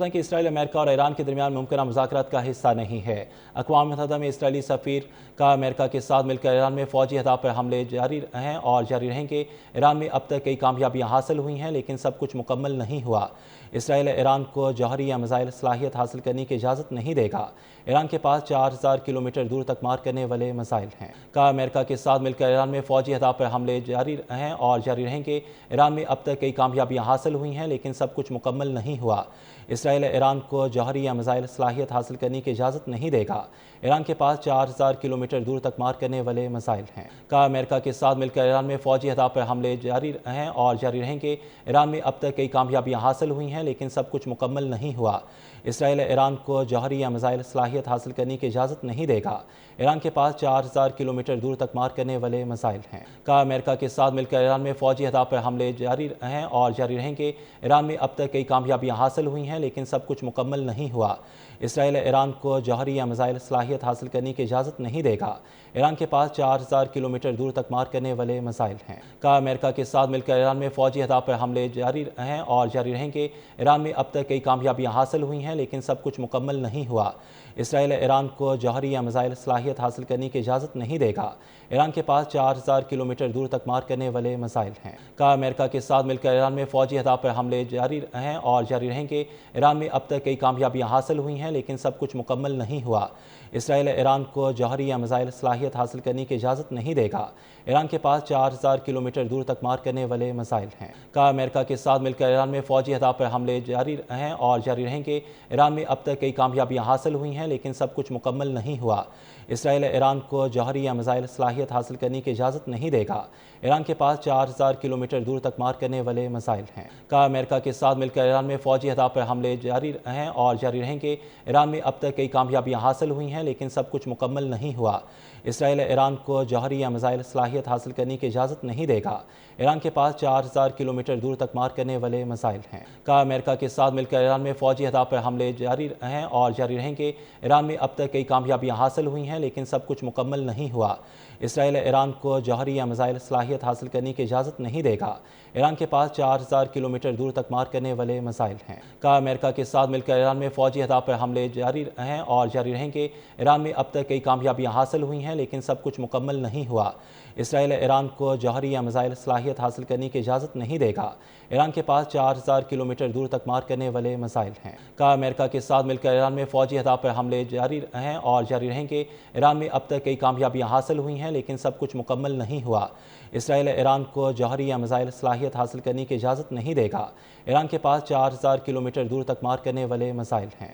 کہ اسرائیل امریکہ اور ایران کے درمیان ممکنہ مذاکرات کا حصہ نہیں ہے۔ اقوام متحدہ میں اسرائیلی سفیر کا امریکہ کے ساتھ مل کر ایران میں فوجی اہداف پر حملے جاری ہیں اور جاری رہیں گے۔ ایران میں اب تک کئی کامیابیاں حاصل ہوئی ہیں لیکن سب کچھ مکمل نہیں ہوا۔ اسرائیل ایران کو جوہری یا میزائل صلاحیت حاصل کرنے کی اجازت نہیں دے گا۔ ایران کے پاس 4000 کلومیٹر دور تک مار کرنے والے میزائل ہیں۔ امریکہ کے ساتھ مل کر ایران میں فوجی اہداف پر حملے جاری ہیں اور جاری رہیں گے۔ ایران میں اب تک کئی کامیابیاں حاصل ہوئی ہیں لیکن سب کچھ مکمل نہیں ہوا۔ اسرائیل ایران کو جوہری یا میزائل صلاحیت حاصل کرنے کی اجازت نہیں دے گا۔ ایران کے پاس 4000 کلومیٹر دور تک مار کرنے والے میزائل ہیں۔ امریکہ کے ساتھ مل کر ایران میں فوجی اہداف پر حملے جاری ہیں اور جاری رہیں گے۔ ایران میں اب تک کئی کامیابیاں حاصل ہوئی ہیں لیکن سب کچھ مکمل نہیں ہوا۔ اسرائیل ایران کو جوہری یا میزائل صلاحیت حاصل کرنے کی اجازت نہیں دے گا۔ ایران کے پاس 4000 کلومیٹر دور تک مار کرنے والے میزائل ہیں۔ امریکہ کے ساتھ مل کر ایران میں فوجی اہداف پر حملے جاری ہیں اور جاری رہیں گے۔ ایران میں اب تک کئی کامیابیاں حاصل ہوئی ہیں لیکن سب کچھ مکمل نہیں ہوا۔ اسرائیل ایران کو جوہری یا میزائل صلاحیت حاصل کرنے کی اجازت نہیں دے گا۔ ایران کے پاس 4000 کلومیٹر دور تک مار کرنے والے میزائل ہیں۔ امریکہ کے ساتھ مل کر ایران میں فوجی اہداف پر حملے جاری ہیں اور جاری رہیں گے۔ ایران میں اب تک کئی کامیابیاں حاصل ہوئی ہیں لیکن سب کچھ مکمل نہیں ہوا۔ اسرائیل ایران کو جوہری یا میزائل صلاحیت حاصل کرنے کی اجازت نہیں دے گا۔ ایران کے پاس 4000 کلومیٹر دور تک مار کرنے والے میزائل ہیں۔ امریکہ کے ساتھ مل کر ایران میں فوجی اہداف پر حملے جاری ہیں اور جاری رہیں گے۔ ایران میں اب تک کئی کامیابیاں حاصل ہوئی ہیں لیکن سب کچھ مکمل نہیں ہوا۔ اسرائیل ایران کو جوہری یا میزائل صلاحیت حاصل کرنے کی اجازت نہیں دے گا۔ ایران کے پاس 4000 کلومیٹر دور تک مار کرنے والے میزائل ہیں۔ امریکہ کے ساتھ مل کر ایران میں فوجی اہداف پر حملے جاری ہیں اور جاری رہیں گے۔ ایران میں اب تک کئی کامیابیاں حاصل ہوئی ہیں لیکن سب کچھ مکمل نہیں ہوا۔ اسرائیل ایران کو جوہری یا میزائل صلاحیت حاصل کرنے کی اجازت نہیں دے گا۔ ایران کے پاس 4000 کلومیٹر دور تک مار کرنے والے میزائل ہیں۔ امریکہ کے ساتھ مل کر ایران میں فوجی اہداف پر حملے جاری ہیں اور جاری رہیں گے۔ ایران میں اب تک کئی کامیابیاں حاصل ہوئی ہیں لیکن سب کچھ مکمل نہیں ہوا۔ اسرائیل ایران کو جوہری یا میزائل صلاحیت حاصل کرنے کی اجازت نہیں دے گا۔ ایران کے پاس 4000 کلومیٹر دور تک مار کرنے والے میزائل ہیں۔ امریکہ کے ساتھ مل کر ایران میں فوجی اہداف پر حملے جاری ہیں اور جاری رہیں گے۔ ایران میں اب تک کئی کامیابیاں حاصل ہوئی ہیں لیکن سب کچھ مکمل نہیں ہوا۔ اسرائیل ایران کو جوہری یا میزائل صلاحیت حاصل کرنے کی اجازت نہیں دے گا۔ ایران کے پاس 4000 کلومیٹر دور تک مار کرنے والے میزائل ہیں۔ امریکہ کے ساتھ مل کر ایران میں فوجی اہداف پر حملے جاری ہیں اور جاری رہیں گے۔ ایران میں اب تک کئی کامیابیاں حاصل ہوئی ہیں لیکن سب کچھ مکمل نہیں ہوا۔ اسرائیل ایران کو جوہری یا میزائل صلاحیت حاصل کرنے کی اجازت نہیں دے گا۔ ایران کے پاس 4000 کلومیٹر دور تک مار کرنے والے میزائل ہیں۔ امریکہ کے ساتھ مل کر ایران میں فوجی اہداف پر حملے جاری ہیں اور جاری رہیں گے۔ ایران میں اب تک کئی کامیابیاں حاصل ہوئی ہیں لیکن سب کچھ مکمل نہیں ہوا۔ اسرائیل ایران کو جوہری یا میزائل صلاحیت حاصل کرنے کی اجازت نہیں دے گا۔ ایران کے پاس 4000 کلومیٹر دور تک مار کرنے والے میزائل ہیں۔